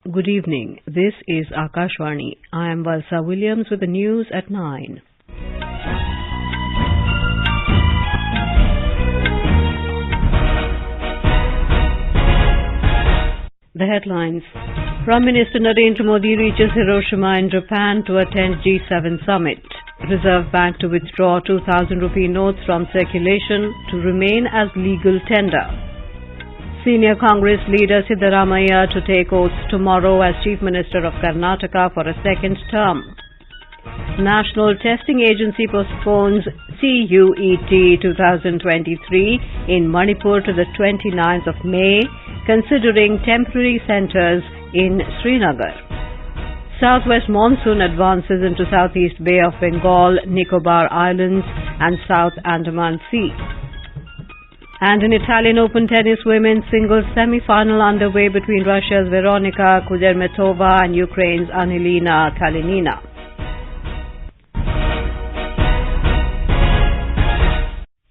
Good evening. This is Akashvani. I am Valsa Williams with the news at 9. The headlines. Prime Minister Narendra Modi reaches Hiroshima in Japan to attend G7 summit. Reserve Bank to withdraw 2,000 rupee notes from circulation to remain as legal tender. Senior Congress leader Siddaramaiah to take oaths tomorrow as Chief Minister of Karnataka for a second term. National Testing Agency postpones CUET 2023 in Manipur to the 29th of May, considering temporary centres in Srinagar. Southwest monsoon advances into Southeast Bay of Bengal, Nicobar Islands and South Andaman Sea. And in Italian Open tennis women's singles semi-final underway between Russia's Veronika Kudermetova and Ukraine's Anilina Kalinina.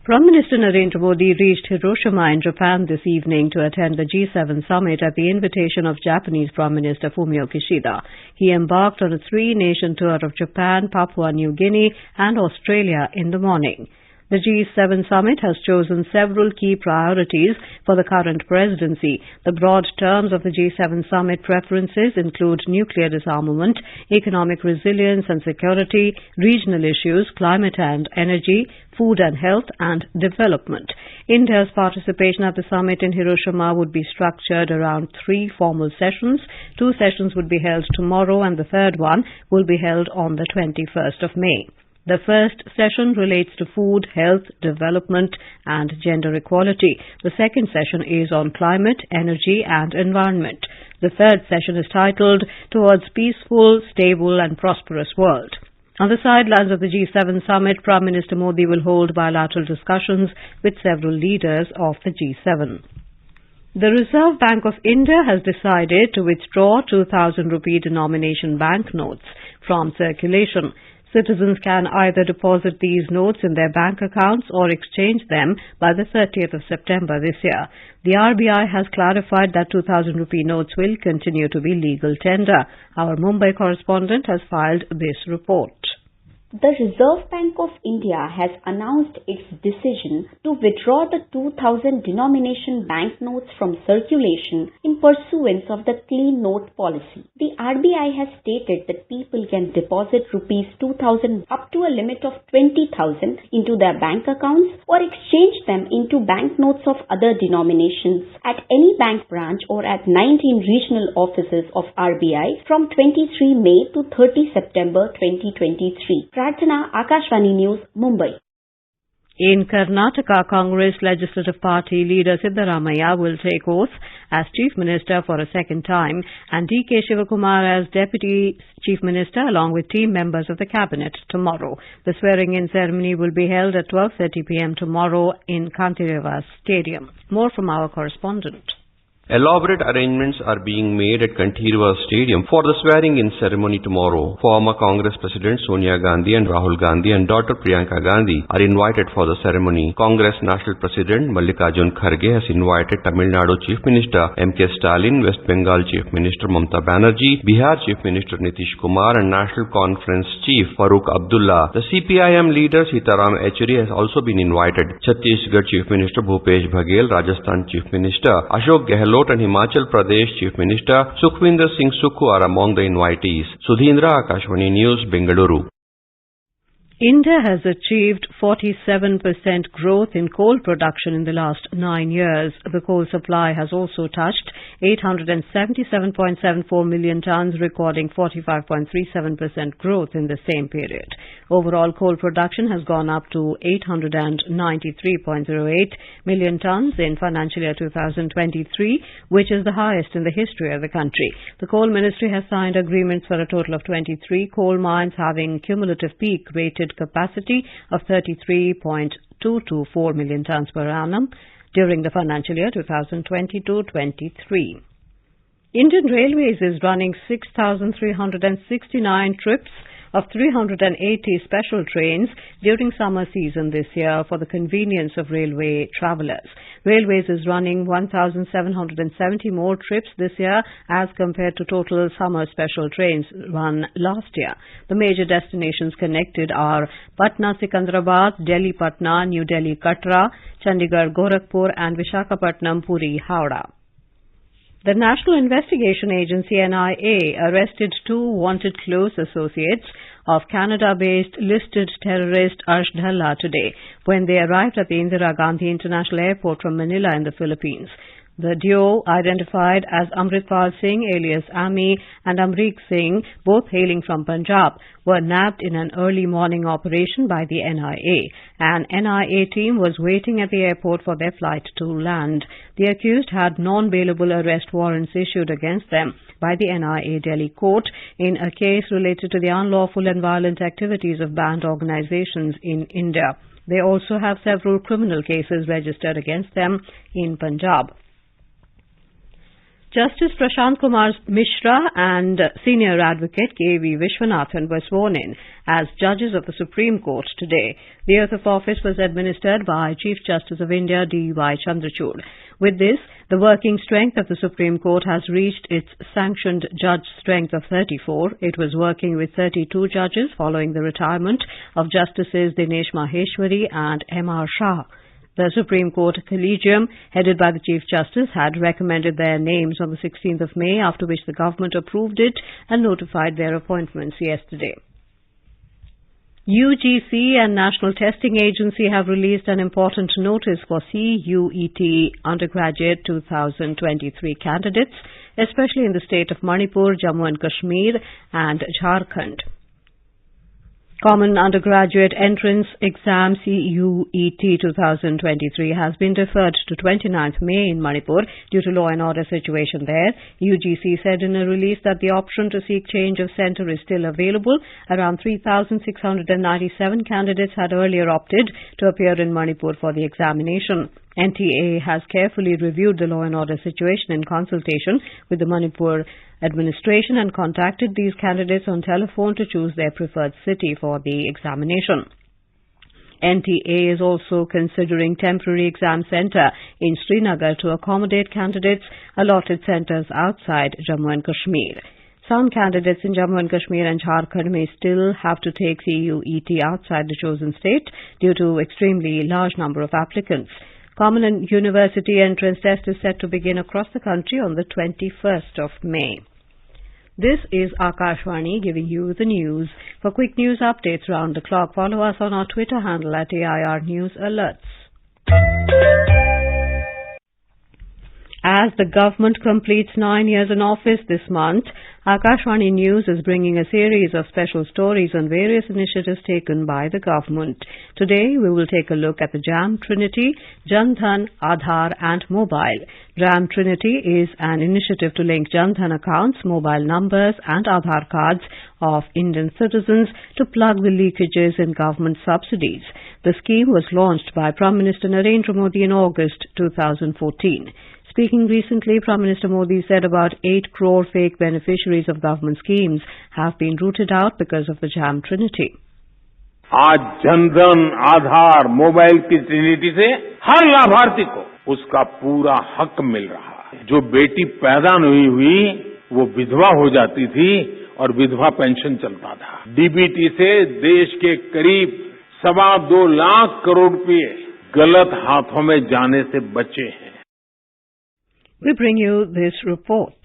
Prime Minister Narendra Modi reached Hiroshima in Japan this evening to attend the G7 summit at the invitation of Japanese Prime Minister Fumio Kishida. He embarked on a three-nation tour of Japan, Papua New Guinea and Australia in the morning. The G7 summit has chosen several key priorities for the current presidency. The broad terms of the G7 summit preferences include nuclear disarmament, economic resilience and security, regional issues, climate and energy, food and health, and development. India's participation at the summit in Hiroshima would be structured around three formal sessions. Two sessions would be held tomorrow and the third one will be held on the 21st of May. The first session relates to food, health, development and gender equality. The second session is on climate, energy and environment. The third session is titled Towards Peaceful, Stable and Prosperous World. On the sidelines of the G7 summit, Prime Minister Modi will hold bilateral discussions with several leaders of the G7. The Reserve Bank of India has decided to withdraw 2,000 rupee denomination banknotes from circulation. Citizens can either deposit these notes in their bank accounts or exchange them by the 30th of September this year. The RBI has clarified that 2,000 rupee notes will continue to be legal tender. Our Mumbai correspondent has filed this report. The Reserve Bank of India has announced its decision to withdraw the 2,000 denomination banknotes from circulation in pursuance of the clean note policy. The RBI has stated that people can deposit rupees 2,000 up to a limit of 20,000 into their bank accounts or exchange them into banknotes of other denominations at any bank branch or at 19 regional offices of RBI from 23 May to 30 September 2023. Pratana, Akashvani News, Mumbai. In Karnataka, Congress Legislative Party leader Siddaramaiah will take oath as Chief Minister for a second time and D.K. Shivakumar as Deputy Chief Minister along with team members of the Cabinet tomorrow. The swearing-in ceremony will be held at 12:30 p.m. tomorrow in Kantireva Stadium. More from our correspondent. Elaborate arrangements are being made at Kantireva Stadium for the swearing-in ceremony tomorrow. Former Congress President Sonia Gandhi and Rahul Gandhi and daughter Priyanka Gandhi are invited for the ceremony. Congress National President Mallikarjun Kharge has invited Tamil Nadu Chief Minister M.K. Stalin, West Bengal Chief Minister Mamata Banerjee, Bihar Chief Minister Nitish Kumar and National Conference Chief Farooq Abdullah. The CPIM leader Sitaram Yechury has also been invited. Chhattisgarh Chief Minister Bhupesh Baghel, Rajasthan Chief Minister Ashok Gehlot and Himachal Pradesh Chief Minister Sukhvinder Singh Sukhu are among the invitees. Sudhindra, Akashvani News, Bengaluru. India has achieved 47% growth in coal production in the last 9 years. The coal supply has also touched 877.74 million tons, recording 45.37% growth in the same period. Overall coal production has gone up to 893.08 million tons in financial year 2023, which is the highest in the history of the country. The Coal Ministry has signed agreements for a total of 23 coal mines having cumulative peak rated capacity of 33.224 million tons per annum during the financial year 2022-23. Indian Railways is running 6,369 trips of 380 special trains during summer season this year for the convenience of railway travellers. Railways is running 1,770 more trips this year as compared to total summer special trains run last year. The major destinations connected are Patna Sikandrabad, Delhi Patna, New Delhi Katra, Chandigarh Gorakhpur and Visakhapatnam Puri Howrah. The National Investigation Agency NIA arrested two wanted close associates of Canada-based listed terrorist Arsh Dhalla today when they arrived at the Indira Gandhi International Airport from Manila in the Philippines. The duo, identified as Amritpal Singh alias Ami and Amrik Singh, both hailing from Punjab, were nabbed in an early morning operation by the NIA. An NIA team was waiting at the airport for their flight to land. The accused had non-bailable arrest warrants issued against them by the NIA Delhi court in a case related to the unlawful and violent activities of banned organizations in India. They also have several criminal cases registered against them in Punjab. Justice Prashant Kumar Mishra and senior advocate K.V. Vishwanathan were sworn in as judges of the Supreme Court today. The oath of office was administered by Chief Justice of India D.Y. Chandrachud. With this, the working strength of the Supreme Court has reached its sanctioned judge strength of 34. It was working with 32 judges following the retirement of Justices Dinesh Maheshwari and M.R. Shah. The Supreme Court Collegium, headed by the Chief Justice, had recommended their names on the 16th of May, after which the government approved it and notified their appointments yesterday. UGC and National Testing Agency have released an important notice for CUET undergraduate 2023 candidates, especially in the state of Manipur, Jammu and Kashmir and Jharkhand. Common Undergraduate Entrance Exam CUET 2023 has been deferred to 29th May in Manipur due to law and order situation there. UGC said in a release that the option to seek change of centre is still available. Around 3,697 candidates had earlier opted to appear in Manipur for the examination. NTA has carefully reviewed the law and order situation in consultation with the Manipur administration and contacted these candidates on telephone to choose their preferred city for the examination. NTA is also considering temporary exam centre in Srinagar to accommodate candidates allotted centres outside Jammu and Kashmir. Some candidates in Jammu and Kashmir and Jharkhand may still have to take CUET outside the chosen state due to extremely large number of applicants. Common and University entrance test is set to begin across the country on the 21st of May. This is Akashvani giving you the news. For quick news updates round the clock, follow us on our Twitter handle at AIR News Alerts. As the government completes 9 years in office this month, Akashvani News is bringing a series of special stories on various initiatives taken by the government. Today, we will take a look at the JAM Trinity, Jan Dhan, Aadhaar and Mobile. JAM Trinity is an initiative to link Jan Dhan accounts, mobile numbers and Aadhaar cards of Indian citizens to plug the leakages in government subsidies. The scheme was launched by Prime Minister Narendra Modi in August 2014. Speaking recently, Prime Minister Modi said about 8 crore fake beneficiaries of government schemes have been rooted out because of the JAM Trinity. आज जनधन, आधार, mobile की Trinity से हर लाभार्थी को उसका पूरा हक मिल रहा है। जो बेटी पैदा नहीं हुई वो विधवा हो जाती थी और विधवा पेंशन चलता था। डीबीटी से देश के करीब 2.25 लाख करोड़ रुपए गलत हाथों में जाने से बचे हैं। We bring you this report.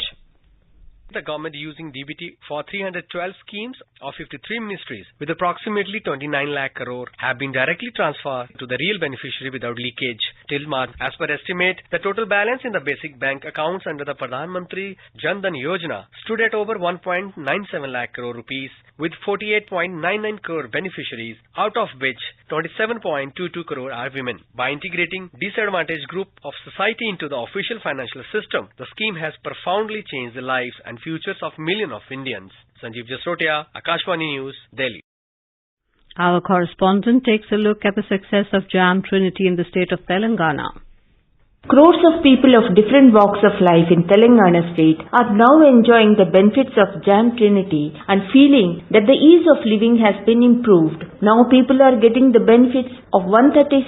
The government using DBT for 312 schemes of 53 ministries with approximately 29 lakh crore have been directly transferred to the real beneficiary without leakage. Till March, as per estimate, the total balance in the basic bank accounts under the Pradhan Mantri Jan Dhan Yojana stood at over 1.97 lakh crore rupees with 48.99 crore beneficiaries, out of which 27.22 crore are women. By integrating disadvantaged group of society into the official financial system, the scheme has profoundly changed the lives and futures of millions of Indians. Sanjeev Jasrotia, Akashvani News, Delhi. Our correspondent takes a look at the success of JAM Trinity in the state of Telangana. Crores of people of different walks of life in Telangana state are now enjoying the benefits of JAM Trinity and feeling that the ease of living has been improved. Now people are getting the benefits of 135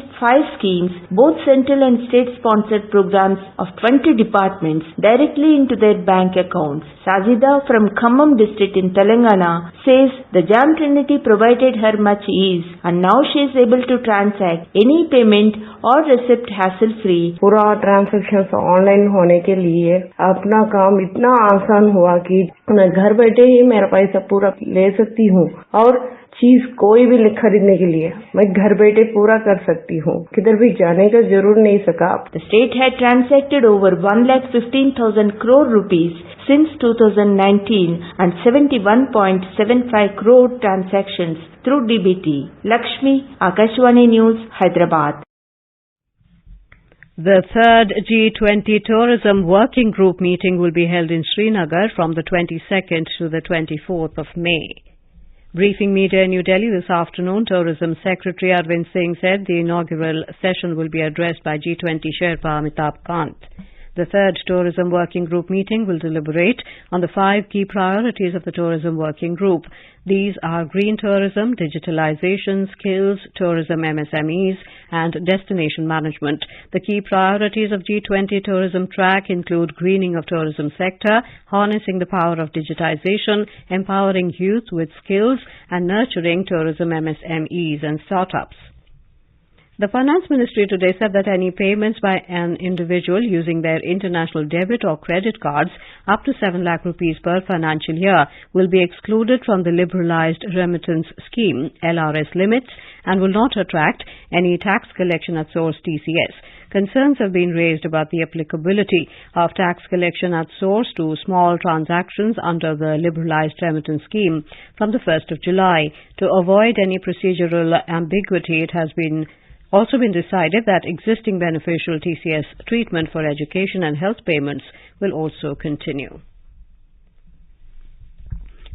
schemes, both central and state-sponsored programs of 20 departments directly into their bank accounts. Sajida from Khammam district in Telangana says the JAM Trinity provided her much ease and now she is able to transact any payment or receipt hassle-free. पूरा transactions online होने के लिए अपना काम इतना आसान हुआ कि मैं घर बैठे ही मेरा पैसा पूरा ले सकती हूँ और चीज कोई भी खरीदने के लिए मैं घर बैठे पूरा कर सकती हूँ, किधर भी जाने का जरूर नहीं सका. The state had transacted over 1,15,000 crore rupees since 2019 and 71.75 crore transactions through DBT. Lakshmi, Akashvani News, Hyderabad. The third G20 Tourism Working Group meeting will be held in Srinagar from the 22nd to the 24th of May. Briefing media in New Delhi this afternoon, Tourism Secretary Arvind Singh said the inaugural session will be addressed by G20 Sherpa Amitabh Kant. The third Tourism Working Group meeting will deliberate on the 5 key priorities of the Tourism Working Group. These are green tourism, digitalization, skills, tourism MSMEs, and destination management. The key priorities of G20 Tourism Track include greening of tourism sector, harnessing the power of digitization, empowering youth with skills, and nurturing tourism MSMEs and startups. The Finance Ministry today said that any payments by an individual using their international debit or credit cards up to 7 lakh rupees per financial year will be excluded from the Liberalized Remittance Scheme (LRS) limits and will not attract any tax collection at source TCS. Concerns have been raised about the applicability of tax collection at source to small transactions under the Liberalized Remittance Scheme from the 1st of July. To avoid any procedural ambiguity, it has also been decided that existing beneficial TCS treatment for education and health payments will also continue.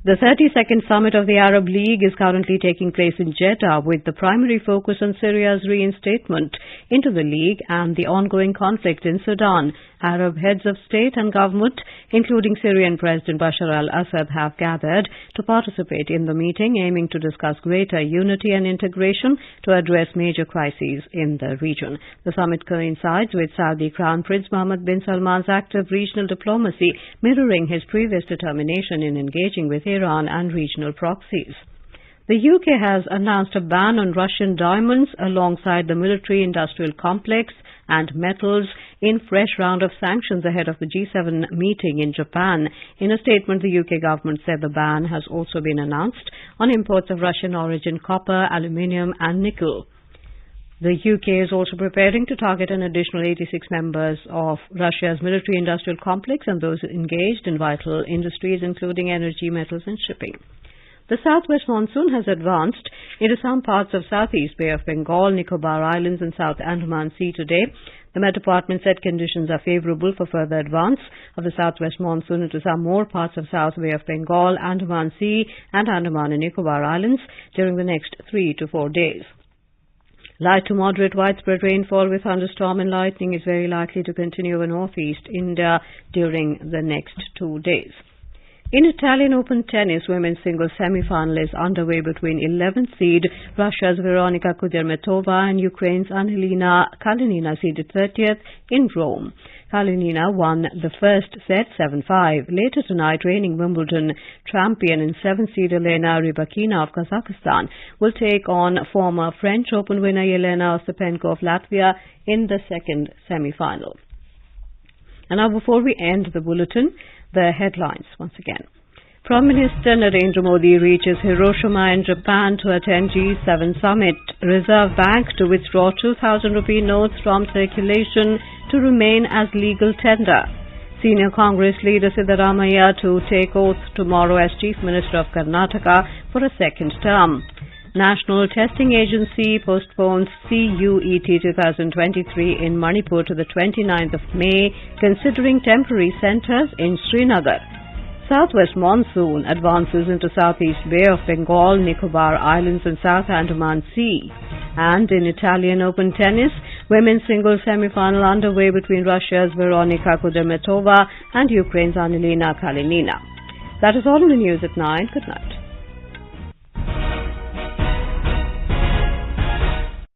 The 32nd Summit of the Arab League is currently taking place in Jeddah, with the primary focus on Syria's reinstatement into the League and the ongoing conflict in Sudan. Arab heads of state and government, including Syrian President Bashar al-Assad, have gathered to participate in the meeting, aiming to discuss greater unity and integration to address major crises in the region. The summit coincides with Saudi Crown Prince Mohammed bin Salman's active regional diplomacy, mirroring his previous determination in engaging with Iran and regional proxies. The UK has announced a ban on Russian diamonds alongside the military-industrial complex and metals in fresh round of sanctions ahead of the G7 meeting in Japan. In a statement, the UK government said the ban has also been announced on imports of Russian origin copper, aluminium and nickel. The UK is also preparing to target an additional 86 members of Russia's military-industrial complex and those engaged in vital industries including energy, metals and shipping. The southwest monsoon has advanced into some parts of Southeast Bay of Bengal, Nicobar Islands and South Andaman Sea today. The Met Department said conditions are favourable for further advance of the southwest monsoon into some more parts of South Bay of Bengal, Andaman Sea and Andaman and Nicobar Islands during the next 3 to 4 days. Light to moderate widespread rainfall with thunderstorm and lightning is very likely to continue over northeast India during the next 2 days. In Italian Open tennis, women's singles semi-final is underway between 11th seed Russia's Veronika Kudermetova and Ukraine's Anhelina Kalinina seeded 30th in Rome. Kalinina won the first set 7-5. Later tonight, reigning Wimbledon champion and 7th seed Elena Rybakina of Kazakhstan will take on former French Open winner Yelena Ostapenko of Latvia in the second semi-final. And now, before we end the bulletin, the headlines once again. Prime Minister Narendra Modi reaches Hiroshima in Japan to attend G7 summit. Reserve Bank to withdraw 2,000 rupee notes from circulation to remain as legal tender. Senior Congress leader Siddaramaiah to take oath tomorrow as Chief Minister of Karnataka for a second term. National Testing Agency postpones CUET 2023 in Manipur to the 29th of May, considering temporary centres in Srinagar. southwest monsoon advances into southeast Bay of Bengal, Nicobar Islands and South Andaman Sea. And in Italian Open tennis, women's singles semi-final underway between Russia's Veronika Kudermetova and Ukraine's Anilina Kalinina. That is all in the news at 9. Good night.